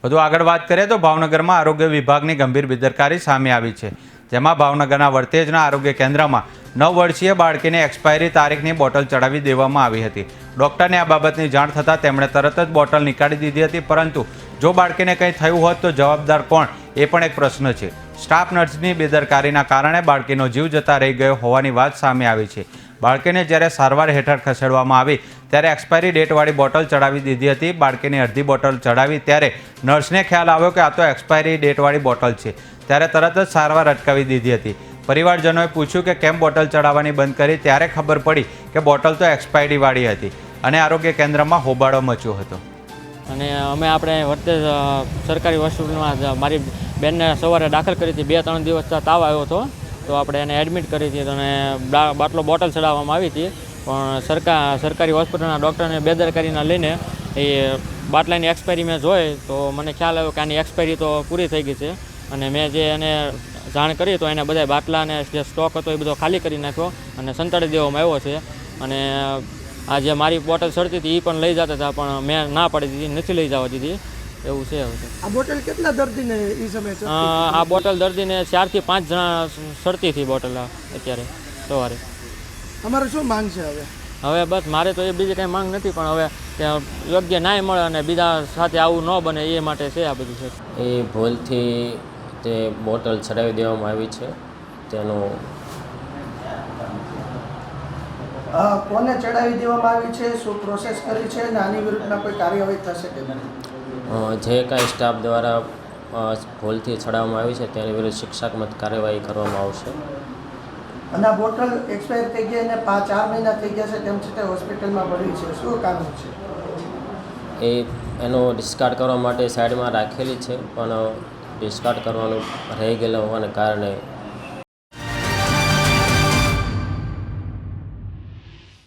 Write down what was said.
વધુ આગળ વાત કરીએ તો ભાવનગરમાં આરોગ્ય વિભાગની ગંભીર બેદરકારી સામે આવી છે, જેમાં ભાવનગરના વરતેજના આરોગ્ય કેન્દ્રમાં 9 વર્ષીય બાળકીને એક્સપાયરી તારીખની બોટલ ચડાવી દેવામાં આવી હતી। ડૉક્ટરને આ બાબતની જાણ થતાં તેમણે તરત જ બોટલ નીકાળી દીધી હતી, પરંતુ જો બાળકીને કંઈ થયું હોત તો જવાબદાર કોણ એ પણ એક પ્રશ્ન છે। સ્ટાફ નર્સની બેદરકારીના કારણે બાળકીનો જીવ જતા રહી ગયો હોવાની વાત સામે આવી છે। બાળકીને જ્યારે સારવાર હેઠળ ખસેડવામાં આવી ત્યારે એક્સપાયરી ડેટવાળી બોટલ ચડાવી દીધી હતી। બાળકીની અડધી બોટલ ચડાવી ત્યારે નર્સને ખ્યાલ આવ્યો કે આ તો એક્સપાયરી ડેટવાળી બોટલ છે, ત્યારે તરત જ સારવાર અટકાવી દીધી હતી। પરિવારજનોએ પૂછ્યું કે કેમ બોટલ ચડાવવાની બંધ કરી, ત્યારે ખબર પડી કે બોટલ તો એક્સપાયરીવાળી હતી અને આરોગ્ય કેન્દ્રમાં હોબાળો મચ્યો હતો। અને અમે આપણે વરતેજ સરકારી હોસ્પિટલમાં મારી બેનને સવારે દાખલ કરી હતી। 2-3 દિવસ તાવ આવ્યો હતો તો આપણે એને એડમિટ કરી હતી અને બોટલ ચડાવવામાં આવી હતી, પણ સરકારી હોસ્પિટલના ડૉક્ટરને બેદરકારીના લઈને એ બાટલાની એક્સપાયરી મેં જોઈ તો મને ખ્યાલ આવ્યો કે આની એક્સપાયરી તો પૂરી થઈ ગઈ છે અને મેં જે એને જાણ કરી તો એને બધા બાટલા અને જે સ્ટોક હતો એ બધો ખાલી કરી નાખ્યો અને સંતાડી દેવામાં આવ્યો છે। અને આ જે મારી બોટલ સડતી હતી એ પણ લઈ જતા હતા, પણ મેં ના પાડી દીધી, નથી લઈ જવા દીધી, એવું છે। આ બોટલ કેટલા દર્દીને એ સમયે આ બોટલ દર્દીને 4 થી 5 જણા સડતી હતી બોટલ અત્યારે સવારે। અમારે શું માંગ છે હવે બસ મારે તો એ બીજી કંઈ માંગ નથી, પણ હવે ત્યાં યોગ્ય ન્યાય મળે અને બીજા સાથે આવું ન બને એ માટે છે આ બધું છે। એ ભૂલથી તે બોટલ ચડાવી દેવામાં આવી છે, તેનું કોને ચડાવી દેવામાં આવી છે, શું પ્રોસેસ કરી છે અને આની વિરુદ્ધમાં કોઈ કાર્યવાહી થશે કે નહીં? જે કાંઈ સ્ટાફ દ્વારા ભૂલથી ચડાવવામાં આવી છે તેની વિરુદ્ધ શિક્ષાત્મક કાર્યવાહી કરવામાં આવશે। અને આ બોટલ એક્સપાયર થઈ ગઈ અને 4 મહિના થઈ ગયા છે, તેમ છતાં હોસ્પિટલમાં પડી છે, શું કારણ છે? એનો ડિસ્કાર્ડ કરવા માટે સાઈડમાં રાખેલી છે, પણ ડિસ્કાર્ડ કરવાનું રહી ગયેલા હોવાને કારણે